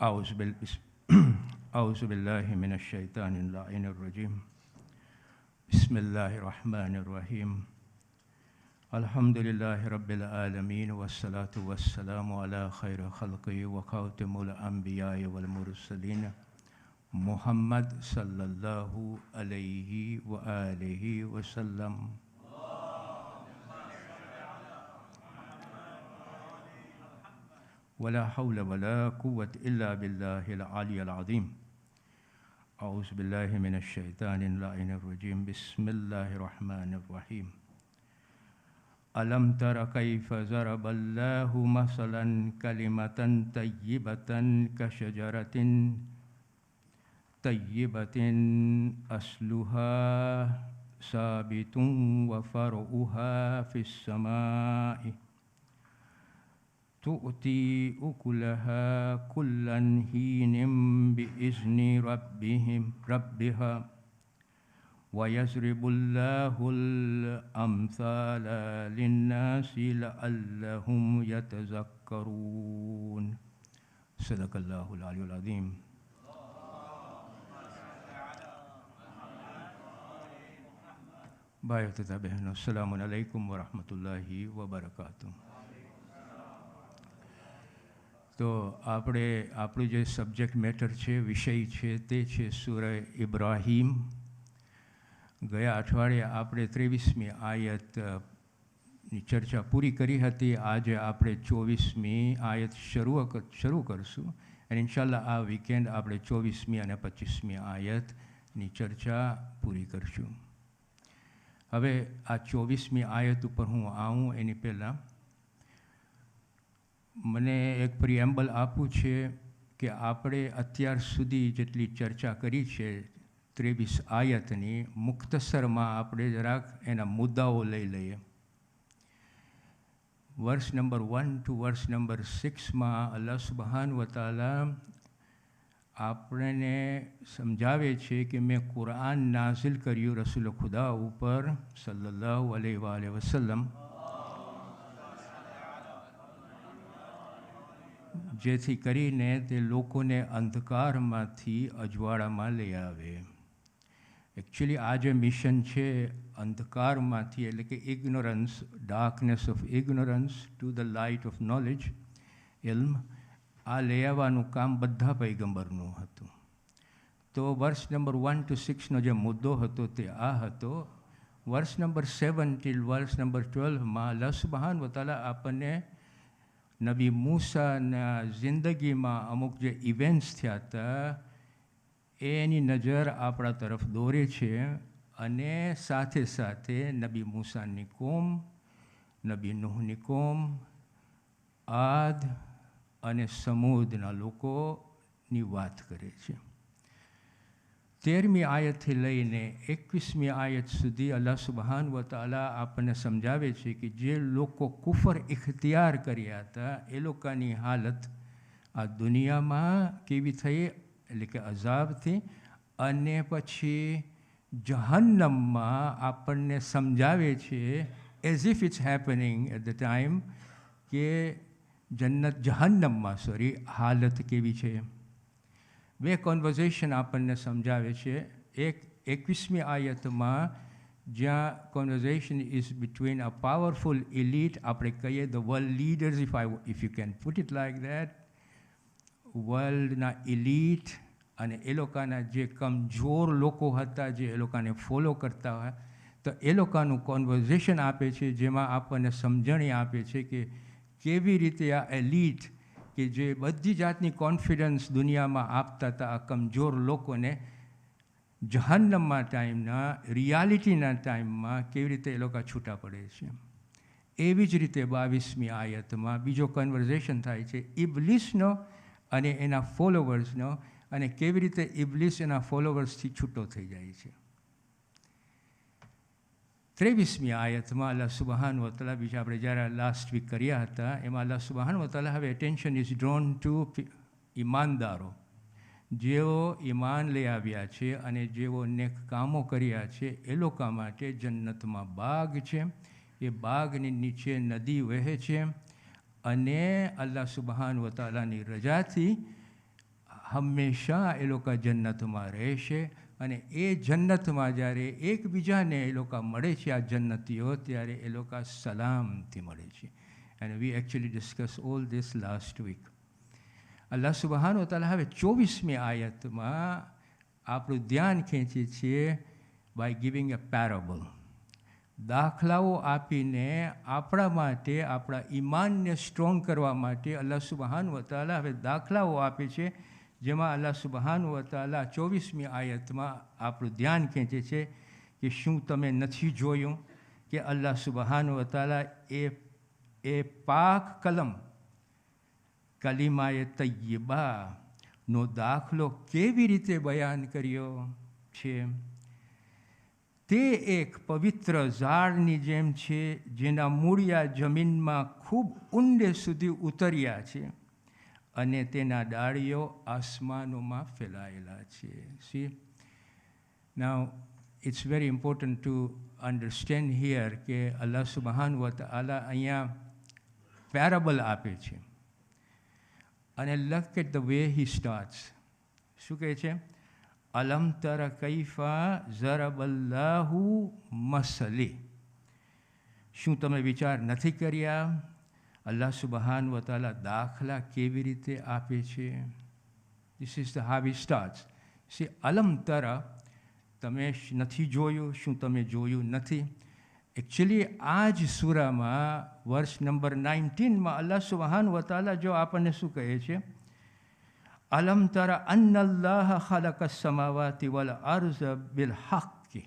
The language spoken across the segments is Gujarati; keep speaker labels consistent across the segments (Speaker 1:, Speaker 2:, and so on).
Speaker 1: أعوذ بالله من الشيطان اللعين الرجيم بسم الله الرحمن الرحيم الحمد لله رب العالمين والصلاة والسلام على خير خلقه وخاتم الأنبياء والمرسلين محمد صلى الله عليه وآله وسلم. ولا حول ولا قوة إلا بالله العلي العظيم. أعوذ بالله من الشيطان اللعين الرجيم بسم الله الرحمن الرحيم. ألم تر كيف ضرب الله مثلا كلمة طيبة كشجرة طيبة أصلها ثابت وفرعها في السماء تؤتي أكلها كل حين بإذن ربها ويضرب الله الأمثال للناس لعلهم يتذكرون. صدق الله العلي العظيم. ભાઈઓ તથા બહેનો, અસ્સલામુ અલૈકુમ વરહમતુલ્લાહિ વબરકાતુહ. તો આપણું જે સબ્જેક્ટ મેટર છે, વિષય છે, તે છે સૂરહ ઇબ્રાહીમ. ગયા અઠવાડિયે આપણે 23મી આયતની ચર્ચા પૂરી કરી હતી. આજે આપણે 24મી આયત શરૂ કરશું અને ઇન્શાલ્લાહ આ વીકેન્ડ આપણે 24મી અને 25મી આયતની ચર્ચા પૂરી કરશું. હવે આ 24મી આયત ઉપર હું આવું એની પહેલાં મને એક પ્રિએમ્બલ આપવું છે કે આપણે અત્યાર સુધી જેટલી ચર્ચા કરી છે 23 આયતની, મુખ્તસરમાં આપણે જરાક એના મુદ્દાઓ લઈ લઈએ. વર્ષ નંબર 1 ટુ વર્ષ નંબર 6માં અલ્લાહ સુબ્હાનહુ વ તઆલા આપણને સમજાવે છે કે મેં કુરાન નાઝિલ કર્યું રસૂલ ખુદા ઉપર સલ્લલ્લાહુ અલૈહિ વસલ્લમ, જેથી કરીને તે લોકોને અંધકારમાંથી અજવાળામાં લઈ આવે. એકચ્યુઅલી આ જે મિશન છે અંધકારમાંથી, એટલે કે ignorance, darkness of ignorance to the light of knowledge, ઇલ્મ, આ લઈ આવવાનું કામ બધા પૈગંબરનું હતું. તો વર્ષ નંબર 1 ટુ 6નો જે મુદ્દો હતો તે આ હતો. વર્ષ નંબર 7 ટીલ વર્ષ નંબર 12માં અલ્લાહ સુબ્હાનહુ વ તઆલા આપણને નબી મૂસાના જિંદગીમાં અમુક જે ઇવેન્ટ્સ થયા હતા એની નજર આપણા તરફ દોરે છે અને સાથે સાથે નબી મૂસાની કોમ, નબી નૂહની કોમ, આદ અને સમૂદના લોકોની વાત કરે છે. 13મી આયતથી લઈને 21મી આયત સુધી અલ્લાહ સુબ્હાનહુ વ તઆલા આપણને સમજાવે છે કે જે લોકો કુફર ઇખ્તિયાર કર્યા હતા એ લોકોની હાલત આ દુનિયામાં કેવી થઈ, એટલે કે અઝાબથી, અને પછી જહન્નમમાં આપણને સમજાવે છે as if it's happening at the time કે જહન્નમમાં હાલત કેવી છે. બે કોન્વર્ઝેશન આપણને સમજાવે છે. એક 21મી આયતમાં જ્યાં conversation is between a powerful elite, આપણે કહીએ the world leaders, if you can put it like that, વર્લ્ડના ઇલીટ અને એ લોકોના જે કમજોર લોકો હતા જે એ લોકોને ફોલો કરતા હોય, તો એ લોકોનું કોન્વર્ઝેશન આપે છે જેમાં આપણને સમજણી આપે છે કે કેવી રીતે આ એલીટ કે જે બધી જાતની કોન્ફિડન્સ દુનિયામાં આપતા હતા આ કમજોર લોકોને જહન્નમના ટાઈમના, રિયાલિટીના ટાઈમમાં કેવી રીતે એ લોકો છૂટા પડે છે. એવી જ રીતે 22મી આયતમાં બીજો કન્વર્ઝેશન થાય છે ઇબ્લિસનો અને એના ફોલોવર્સનો, અને કેવી રીતે ઇબ્લિસ એના ફોલોવર્સથી છૂટો થઈ જાય છે. 23મી આયતમાં અલ્લાહ સુબ્હાનહુ વ તઆલા, બીજા આપણે જ્યારે લાસ્ટ વીક કર્યા હતા એમાં અલ્લાહ સુબ્હાનહુ વ તઆલા હવે એટેન્શન ઇઝ ડ્રોન ટુ ઈમાનદારો, જેઓ ઈમાન લઈ આવ્યા છે અને જેઓ નેક કામો કર્યા છે એ લોકો માટે જન્નતમાં બાગ છે. એ બાગની નીચે નદી વહે છે અને અલ્લાહ સુબ્હાનહુ વ તઆલાની રજાથી હંમેશા એ લોકો જન્નતમાં રહેશે અને એ જન્નતમાં જ્યારે એકબીજાને એ લોકો મળે છે આ જન્નતીઓ ત્યારે એ લોકો સલામથી મળે છે. And we actually discuss all this last week. અલ્લાહ સુબહાન વ તઆલા હવે 24મી આયતમાં આપણું ધ્યાન ખેંચીએ છીએ બાય ગિવિંગ અ પેરેબલ. દાખલાઓ આપીને આપણા માટે આપણા ઈમાનને સ્ટ્રોંગ કરવા માટે અલ્લાહ સુબહાન વ તઆલા હવે દાખલાઓ આપે છે, જેમાં અલ્લાહ સુબહાન વ તઆલા 24મી આયતમાં આપણું ધ્યાન ખેંચે છે કે શું તમે નથી જોયું કે અલ્લાહ સુબહાન વ તઆલા એ પાક કલમ કલિમાએ તય્યબાનો દાખલો કેવી રીતે બયાન કર્યો છે. તે એક પવિત્ર ઝાડની જેમ છે જેના મૂળિયા જમીનમાં ખૂબ ઊંડે સુધી ઉતર્યા છે અને તેના ડાળીઓ આસમાનોમાં ફેલાયેલા છે. See, now it's very important to understand here કે અલ્લાહ સુબહાન વ તઆલા અહીંયા પેરેબલ આપે છે અને look at the way he starts. શું કહે છે? અલમ તર કૈફા ઝરબલ્લાહુ મસલી. શું તમે વિચાર નથી કર્યા અલ્લાહ સુબહાન વ તઆલા દાખલા કેવી રીતે આપે છે? This is how he starts. See, અલમ તર, તમે નથી જોયું, શું તમે જોયું નથી? એકચ્યુઅલી આ જ સૂરામાં વર્ષ નંબર 19માં અલ્લાહ સુબહાન વ તઆલા જો આપણને શું કહે છે? અલમ તરા અન્નલ્લાહ ખલક સમાવાતિ વલ અર્ઝ બિલ હક્ક.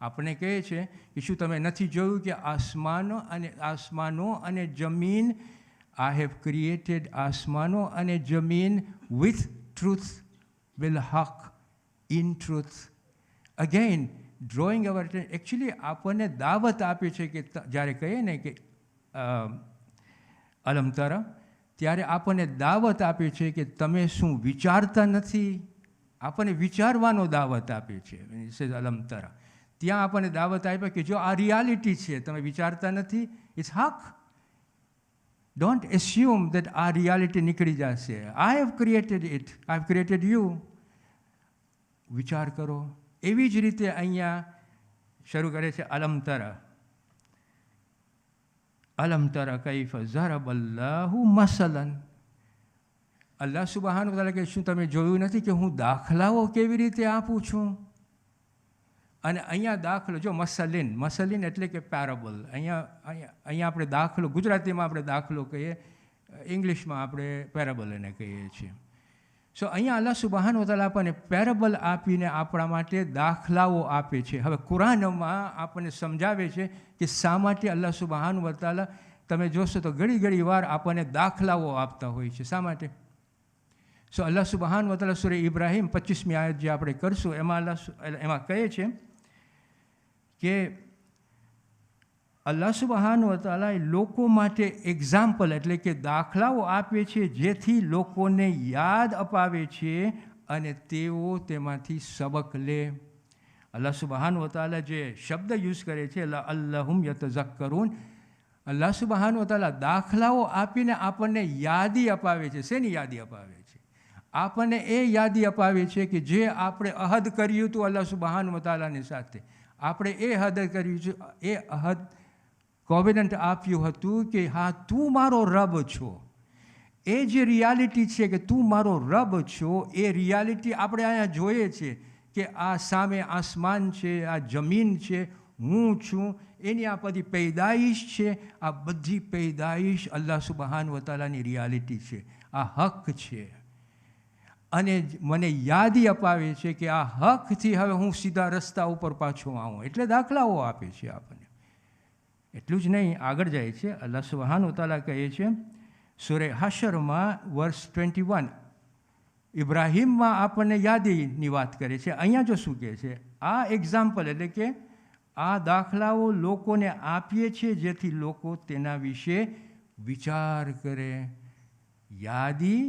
Speaker 1: આપણે કહે છે કે શું તમે નથી જોયું કે આસમાનો અને જમીન, આઈ હેવ ક્રિએટેડ આસમાનો અને જમીન વિથ ટ્રુથ, બિલ હક, in truth. Again drawing our actually આપણને દાવત આપે છે કે જ્યારે કહીએ ને કે અલમ તરા, ત્યારે આપણને દાવત આપે છે કે તમે શું વિચારતા નથી? આપણને વિચારવાનો દાવત આપે છે. અલમ તરા ત્યાં આપણને દાવત આપે કે જો આ રિયાલિટી છે, તમે વિચારતા નથી, ઇટ્સ હક. ડોન્ટ એસ્યુમ દેટ આ રિયાલિટી નીકળી જશે. I have created it, I have created you. વિચાર કરો. એવી જ રીતે અહીંયા શરૂ કરે છે અલમ તરા. અલમ તરા કૈફ ઝરબલ્લાહુ મસલન. અલ્લાહ સુબહાન વ તઆલા કે શું તમે જોયું નથી કે હું દાખલાઓ કેવી રીતે આપું છું? અને અહીંયા દાખલો જો મસલિન એટલે કે પેરેબલ. અહીંયા આપણે દાખલો, ગુજરાતીમાં આપણે દાખલો કહીએ, ઇંગ્લિશમાં આપણે પેરેબલ એને કહીએ છીએ. સો અહીંયા અલ્લાહ સુબહાન વ તઆલા આપણને પેરેબલ આપીને આપણા માટે દાખલાઓ આપે છે. હવે કુરાનમાં આપણને સમજાવે છે કે શા માટે અલ્લાહ સુબહાન વ તઆલા, તમે જોશો તો ઘણી વાર આપણને દાખલાઓ આપતા હોય છે. શા માટે? સો અલ્લાહ સુબહાન વ તઆલા સૂરે ઇબ્રાહિમ 25મી આયત જે આપણે કરશું એમાં કહે છે કે અલ્લાહ સુબહાન વ તઆલા લોકો માટે એક્ઝામ્પલ એટલે કે દાખલાઓ આપે છે જેથી લોકોને યાદ અપાવે છે અને તેઓ તેમાંથી સબક લે. અલ્લાહ સુબહાન વ તઆલા જે શબ્દ યુઝ કરે છે લઅલ્લહુમ યતઝક્કરૂન, અલ્લાહ સુબહાન વ તઆલા દાખલાઓ આપીને આપણને યાદી અપાવે છે. શેની યાદી અપાવે છે? આપણને એ યાદી અપાવે છે કે જે આપણે અહદ કર્યું હતું અલ્લાહ સુબહાન વ તઆલાની સાથે, આપણે એ હદ કર્યું છે, એ અહદ કોવેનન્ટ આપ્યું હતું કે હા તું મારો રબ છો. એ જે રિયાલિટી છે કે તું મારો રબ છો, એ રિયાલિટી આપણે અહીંયા જોઈએ છીએ કે આ સામે આસમાન છે, આ જમીન છે, હું છું, એની આ બધી પૈદાઈશ છે. આ બધી પૈદાઈશ અલ્લાહ સુબહાન વ તઆલાની રિયાલિટી છે. આ હક છે અને મને યાદી અપાવે છે કે આ હકથી હવે હું સીધા રસ્તા ઉપર પાછો આવું. એટલે દાખલાઓ આપે છે આપણને. એટલું જ નહીં, આગળ જાય છે. અલ્લાહ સુબહાન વ તઆલા કહે છે સૂરે હશરમાં વર્ષ 21, ઇબ્રાહિમમાં આપણને યાદીની વાત કરે છે. અહીંયા જો શું કહે છે, આ એક્ઝામ્પલ એટલે કે આ દાખલાઓ લોકોને આપીએ છીએ જેથી લોકો તેના વિશે વિચાર કરે. યાદી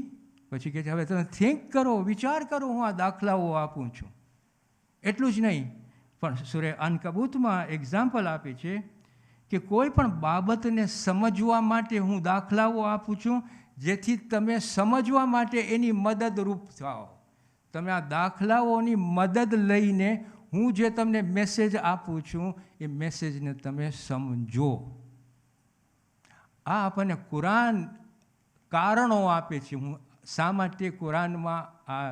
Speaker 1: પછી કહે છે હવે તમે થિંક કરો, વિચાર કરો, હું આ દાખલાઓ આપું છું. એટલું જ નહીં, પણ સૂરે અનકબૂતમાં એક્ઝામ્પલ આપે છે કે કોઈ પણ બાબતને સમજવા માટે હું દાખલાઓ આપું છું જેથી તમે સમજવા માટે એની મદદરૂપ થાઓ. તમે આ દાખલાઓની મદદ લઈને હું જે તમને મેસેજ આપું છું એ મેસેજને તમે સમજો. આ આપણને કુરાન કારણો આપે છે. હું શા માટે કુરાનમાં આ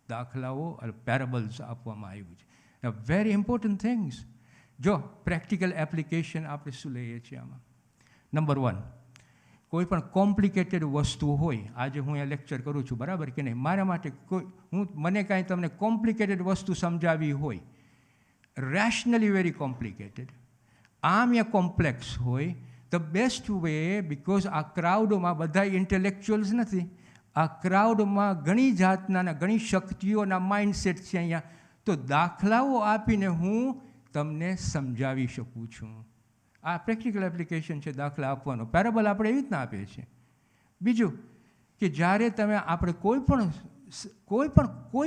Speaker 1: દાખલાઓ પેરેબલ્સ આપવામાં આવ્યું છે. Very important things. જો પ્રેક્ટિકલ એપ્લિકેશન આપણે શું લઈએ છીએ આમાં. નંબર 1, કોઈ પણ કોમ્પ્લિકેટેડ વસ્તુ હોય, આજે હું અહીંયા લેક્ચર કરું છું, બરાબર કે નહીં, મારા માટે મને કાંઈ તમને કોમ્પ્લિકેટેડ વસ્તુ સમજાવી હોય, રેશનલી વેરી કોમ્પ્લિકેટેડ, આમ યા કોમ્પ્લેક્સ હોય, ધ બેસ્ટ વે, બિકોઝ આ ક્રાઉડમાં બધા ઇન્ટેલેક્ચ્યુઅલ્સ નથી, આ ક્રાઉડમાં ઘણી જાતના ઘણી શક્તિઓના માઇન્ડસેટ છે અહીંયા, તો દાખલાઓ આપીને હું તમને સમજાવી શકું છું. આ પ્રેક્ટિકલ એપ્લિકેશન છે દાખલા આપવાનો. પેરેબલ આપણે એવી રીતના આપીએ છીએ. બીજું કે જ્યારે તમે આપણે કોઈ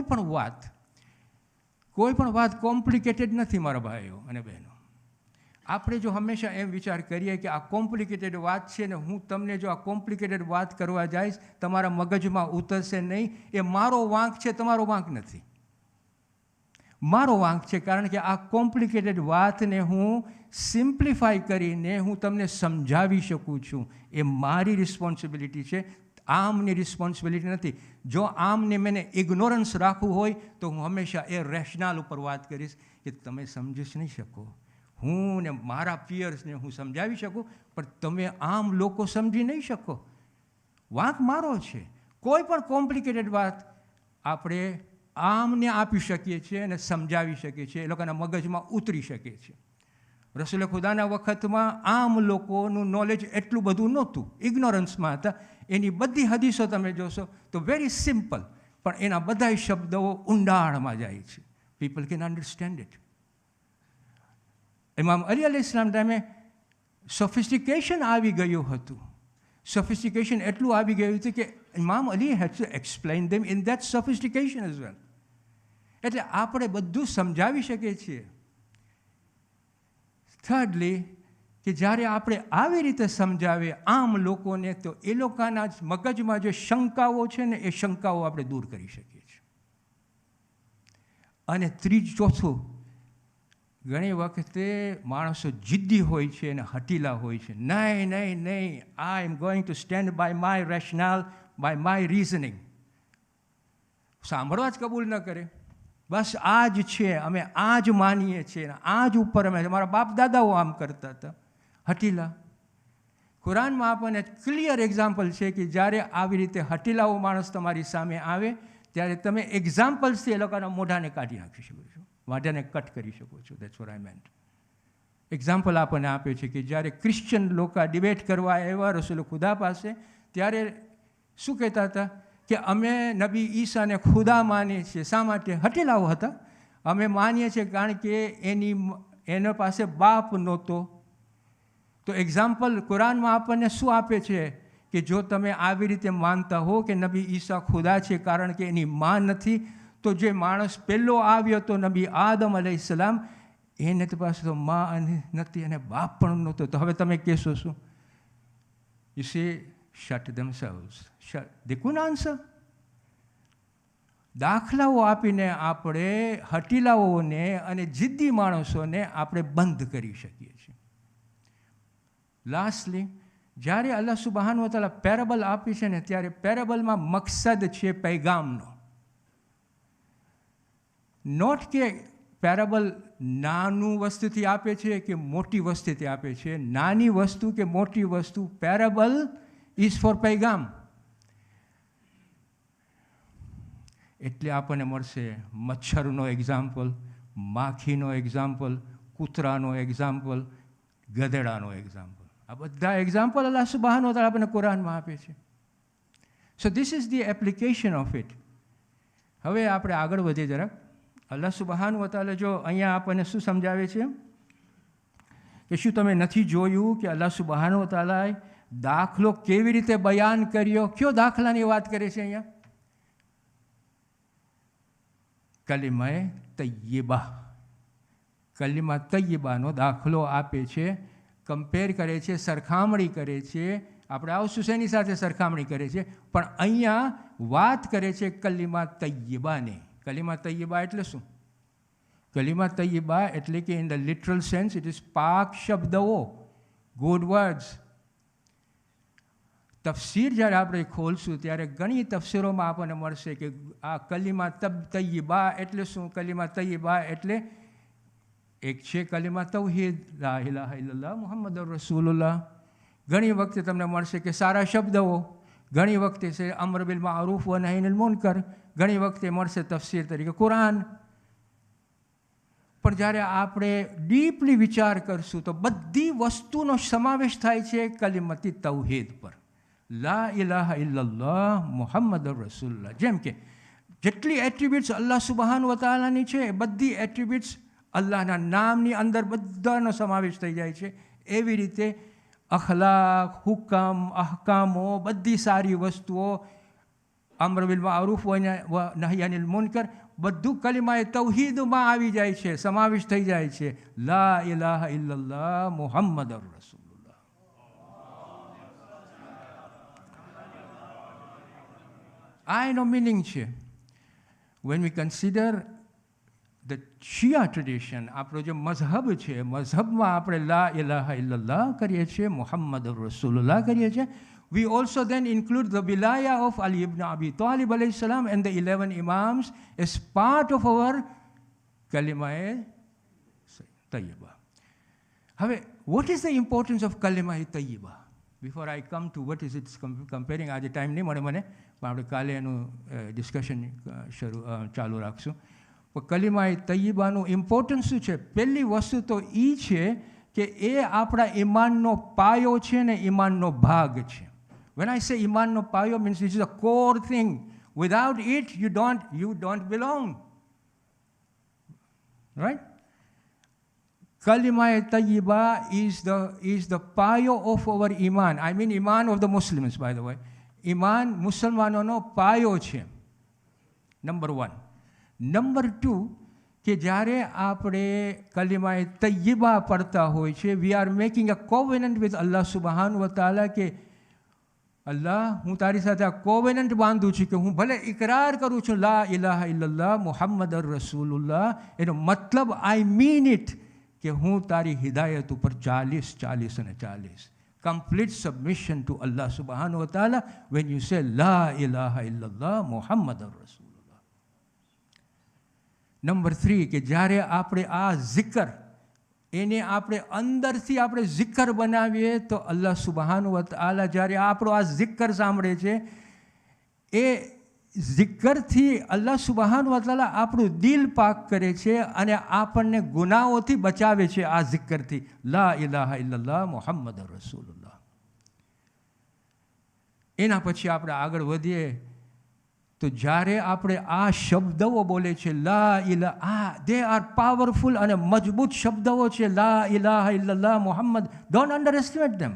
Speaker 1: પણ વાત કોમ્પ્લિકેટેડ નથી મારા ભાઈઓ અને બહેનો. આપણે જો હંમેશા એમ વિચાર કરીએ કે આ કોમ્પ્લિકેટેડ વાત છે ને હું તમને જો આ કોમ્પ્લિકેટેડ વાત કરવા જઈશ તમારા મગજમાં ઉતરશે નહીં, એ મારો વાંક છે, તમારો વાંક નથી. મારો વાંક છે, કારણ કે આ કોમ્પ્લિકેટેડ વાતને હું સિમ્પ્લિફાઈ કરીને હું તમને સમજાવી શકું છું. એ મારી રિસ્પોન્સિબિલિટી છે, આમની રિસ્પોન્સિબિલિટી નથી. જો આમને મને ઇગ્નોરન્સ રાખવું હોય તો હું હંમેશા એ રેશનાલ ઉપર વાત કરીશ કે તમે સમજી જ નહીં શકો. હું ને મારા પિયર્સને હું સમજાવી શકું, પણ તમે આમ લોકો સમજી નહીં શકો. વાંક મારો છે. કોઈ પણ કોમ્પ્લિકેટેડ વાત આપણે આમને આપી શકીએ છીએ અને સમજાવી શકીએ છીએ, એ લોકોના મગજમાં ઉતરી શકે છે. રસૂલ ખુદાના વખતમાં આમ લોકોનું નોલેજ એટલું બધું નહોતું, ઇગ્નોરન્સમાં હતા. એની બધી હદીસો તમે જોશો તો વેરી સિમ્પલ, પણ એના બધા શબ્દો ઊંડાણમાં જાય છે. People can understand it. ઇમામ અલી અલૈહિસ્સલામ ટાઈમે સોફિસ્ટિકેશન આવી ગયું હતું. સોફિસ્ટિકેશન એટલું આવી ગયું હતું કે ઇમામ અલી had to explain them in that sophistication as well. એટલે આપણે બધું સમજાવી શકીએ છીએ. થર્ડલી, કે જ્યારે આપણે આવી રીતે સમજાવીએ આમ લોકોને, તો એ લોકોના મગજમાં જે શંકાઓ છે ને, એ શંકાઓ આપણે દૂર કરી શકીએ છીએ. અને ચોથું, ઘણી વખતે માણસો જિદ્દી હોય છે અને હઠીલા હોય છે. નહીં નહીં નહીં, I am going to stand by my rational, by my reasoning. સાંભળવા જ કબૂલ ન કરે. બસ આ જ છે, અમે આ જ માનીએ છીએ, આ જ ઉપર અમે, મારા બાપ દાદાઓ આમ કરતા હતા. હઠીલા. કુરાનમાં આપણને ક્લિયર એક્ઝામ્પલ છે કે જ્યારે આવી રીતે હઠીલાઓ માણસ તમારી સામે આવે ત્યારે તમે એક્ઝામ્પલ્સથી એ લોકોના મોઢાને કાઢી નાખી શકો છો, મોઢાને કટ કરી શકો છો. That's what I meant. Example આપણને આપે છે કે જ્યારે ક્રિશ્ચિયન લોકો ડિબેટ કરવા આવ્યા રસૂલ ખુદા પાસે, ત્યારે શું કહેતા હતા કે અમે નબી ઈસાને ખુદા માનીએ છીએ. શા માટે? હઠીલાઓ હતા. અમે માનીએ છીએ કારણ કે એના પાસે બાપ નહોતો. તો એક્ઝામ્પલ કુરાનમાં આપણને શું આપે છે કે જો તમે આવી રીતે માનતા હો કે નબી ઈસા ખુદા છે કારણ કે એની માં નથી, તો જે માણસ પહેલો આવ્યો હતો નબી આદમ અલૈહિસ્સલામ, એને તો પાસે તો માં નથી અને બાપ પણ નહોતો. તો હવે તમે કહેશો શું? You C, shut themselves. They couldn't answer. દાખલાઓ આપીને આપણે હઠીલાઓને અને જિદ્દી માણસોને આપણે બંધ કરી શકીએ છીએ. લાસ્ટલી, જ્યારે અલ્લાહ સુબહાન વ તઆલા પેરેબલ આપી છે ને, ત્યારે પેરેબલમાં મકસદ છે પૈગામનો. નોટ કે પેરેબલ નાનું વસ્તુથી આપે છે કે મોટી વસ્તુથી આપે છે. નાની વસ્તુ કે મોટી વસ્તુ, પેરેબલ ઇઝ ફોર પૈગામ. એટલે આપણને મળશે મચ્છરનો એક્ઝામ્પલ, માખીનો એક્ઝામ્પલ, કૂતરાનો એક્ઝામ્પલ, ગધેડાનો એક્ઝામ્પલ. આ બધા એક્ઝામ્પલ અલ્લાહ સુબહાન વ તઆલા આપણને કુરાનમાં આપે છે. So this is the application of it. હવે આપણે આગળ વધીએ જરાક. અલ્લાહ સુબહાન વ તઆલા જો અહીંયા આપણને શું સમજાવે છે કે શું તમે નથી જોયું કે અલ્લાહ સુબહાન વ તઆલાએ દાખલો કેવી રીતે બયાન કર્યો? કયો દાખલાની વાત કરે છે અહીંયા? કલિમાએ તય્યબા. કલિમા તય્યબાનો દાખલો આપે છે, કમ્પેર કરે છે, સરખામણી કરે છે આપણે આવશું શેની સાથે સરખામણી કરે છે, પણ અહીંયા વાત કરે છે કલીમા તૈયબાની. કલીમા તૈયબા એટલે શું? કલીમા તૈયબા એટલે કે in the literal sense it is પાક શબ્દો, ગુડ વર્ડ્સ. તફસીર જ્યારે આપણે ખોલશું ત્યારે ઘણી તફસીરોમાં આપણને મળશે કે આ કલીમા તૈયબા એટલે શું. કલીમા તૈયબા એટલે એક છે કલીમા તૌહીદ, લા ઇલાહા ઇલ્લલ્લાહ મુહમ્મદુર રસૂલુલ્લાહ. ઘણી વખતે તમને મળશે કે સારા શબ્દો, ઘણી વખતે છે અમ્ર બિલ મારૂફ વ નહી અનિલ મુનકર, ઘણી વખતે મળશે તફસીર તરીકે કુરાન. પણ જ્યારે આપણે ડીપલી વિચાર કરશું તો બધી વસ્તુનો સમાવેશ થાય છે કલિમતી તૌહીદ પર, લા ઇલાહા ઇલ્લલ્લાહ મુહમ્મદુર રસૂલુલ્લાહ. જેમ કે જેટલી એટ્રીબ્યુટ્સ અલ્લાહ સુબહાન વ તઆલાની છે એ બધી એટ્રીબ્યુટ્સ અલ્લાહના નામની અંદર બધાનો સમાવેશ થઈ જાય છે. એવી રીતે અખલાક, હુકમ, અહકામો, બધી સારી વસ્તુઓ, અમ્ર બિલ મારૂફ વ નહી અનિલ મુનકર, બધું કલિમાએ તૌહીદમાં આવી જાય છે, સમાવેશ થઈ જાય છે. લા ઇલાહા ઇલ્લલ્લાહ મુહમ્મદુર રસૂલુલ્લાહ. આ એનો મિનિંગ છે. When we consider the Shia tradition, આપણો જે મઝહબ છે, મઝહબમાં આપણે લા ઇલાહા ઇલ્લલ્લાહ કરીએ છીએ, મુહમ્મદુર રસૂલુલ્લાહ કરીએ છીએ. We also then include the wilaya of Ali ibn Abi Talib alayhi salam and the 11 imams as part of our kalima-e tayyiba. હવે, what is the importance of kalima-e tayyiba? Before I come to what is it comparing, આજે ટાઈમ નહીં મળે મને, પણ આપણે કાલે એનું ડિસ્કશન ચાલુ રાખશું. પણ કલિમાએ તૈયબાનું ઇમ્પોર્ટન્સ શું છે? પહેલી વસ્તુ તો એ છે કે એ આપણા ઈમાનનો પાયો છે ને ઈમાનનો ભાગ છે. When I say ઈમાનનો પાયો means this is a core thing. Without it, you don't belong. Right? Kalima Tayyiba is the payo of our iman. I mean iman of the Muslims, by the way. Iman મુસલમાનોનો પાયો છે. નંબર 1. નંબર 2, કે જ્યારે આપણે કલિમાએ તૈયબા પડતા હોય છે, we are making a covenant with Allah subhanahu wa ta'ala કે અલ્લાહ, હું તારી સાથે આ કોવેનન્ટ બાંધું છું કે હું ભલે ઇકરાર કરું છું લા ઇલાહા ઇલ્લલ્લાહ મુહમ્મદુર રસૂલુલ્લાહ, એનો મતલબ આઈ મીન ઇટ, કે હું તારી હિદાયત ઉપર 40 અને 40. Complete submission to Allah subhanahu wa ta'ala when you say La ilaha illallah Muhammadur Rasulullah. Number 3, કે જ્યારે આપણે આ zikr એને આપણે અંદરથી આપણે zikr બનાવીએ તો અલ્લાહ સુબહાનહુ વ તઆલા જ્યારે આપણો આ zikr સાંભળે છે, એ zikરથી અલ્લાહ સુબહાનહુ વ તઆલા આપણું દિલ પાક કરે છે અને આપણને ગુનાહોથી બચાવે છે આ zikરથી, લા ઇલાહા ઇલ્લલ્લાહ મુહમ્મદુર રસૂલુલ્લાહ. એના પછી આપણે આગળ વધીએ તો જ્યારે આપણે આ શબ્દો બોલે છે લા ઇલાહા, દે આર પાવરફુલ અને મજબૂત શબ્દો છે. લા ઇલાહા ઇલ્લલ્લાહ મુહમ્મદ, ડોન્ટ અંડર એસ્ટિમેટ ધેમ.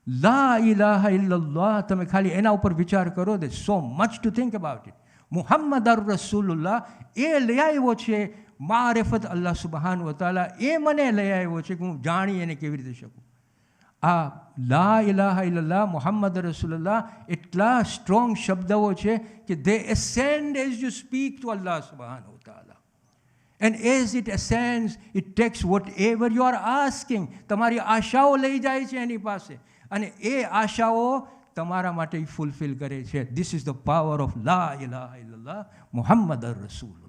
Speaker 1: લા ઇલાહા ઇલ્લલ્લાહ, તમે ખાલી એના ઉપર વિચાર કરો, they so much to think about it. મુહમ્મદુર રસૂલુલ્લાહ એ લઈ આવ્યો છે મારિફત અલ્લાહ સુબહાનહુ વ તઆલા, એ મને લઈ આવ્યો છે કે હું જાણી એને કેવી રીતે શકું. આ લા ઇલાહા ઇલ્લલ્લાહ મુહમ્મદ રસૂલુલ્લાહ એટલા સ્ટ્રોંગ શબ્દો છે કે they ascend as you speak to Allah subhanahu wa ta'ala. And as it ascends, it takes whatever you are asking. તમારી આશાઓ લઈ જાય છે એની પાસે અને એ આશાઓ તમારા માટે ફૂલફિલ કરે છે. This is the power of La ilaha illallah Muhammad Rasulullah.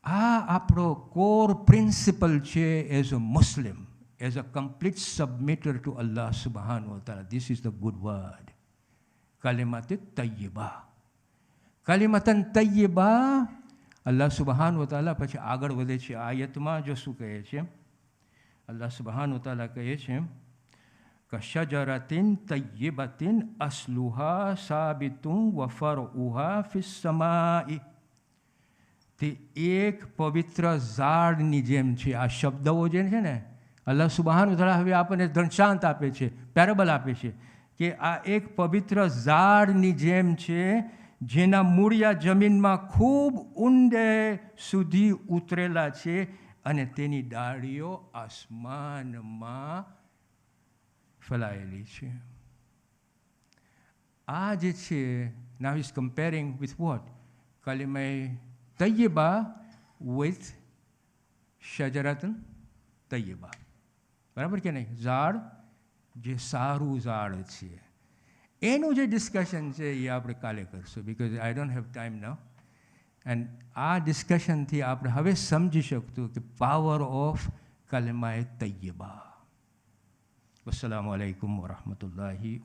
Speaker 1: આ આપણો કોર પ્રિન્સિપલ છે as a Muslim, as a complete submitter to અલ્લાહ સુબહાનહુ વ તઆલા. This is the good word, કલિમત તૈયબા. કલિમતન તૈયબા, અલ્લાહ સુબહાનહુ વ તઆલા પછી આગળ વધે છે આયતમાં. જો શું કહે છે અલ્લાહ સુબહાનહુ વ તઆલા, કહે છે કશજરતિન તૈયબતિન અસ્લુહા સાબિતુન વ ફરઉહા ફિસ સમાઈ. તે એક પવિત્ર ઝાડની જેમ છે. આ શબ્દો જે છે ને, અલ્લાહ સુબહાનહુ વ તઆલા હવે આપણને દૃષ્ટાંત આપે છે, પેરેબલ આપે છે કે આ એક પવિત્ર ઝાડની જેમ છે જેના મૂળિયા જમીનમાં ખૂબ ઊંડે સુધી ઉતરેલા છે અને તેની ડાળીઓ આસમાનમાં ફેલાયેલી છે. આ જે છે, now he's comparing with what? કલિમા Taiba with શજરતન Taiba. બરાબર કે નહીં? ઝાડ જે સારું ઝાડ છે. એનું જે ડિસ્કશન છે એ આપણે કાલે કરશું, because I don't have time now. And આ ડિસ્કશનથી આપણે હવે સમજી શકતું કે પાવર ઓફ કલિમા તૈયબા. વસ્સલામુ અલૈકુમ વરહમતુલ્લાહિ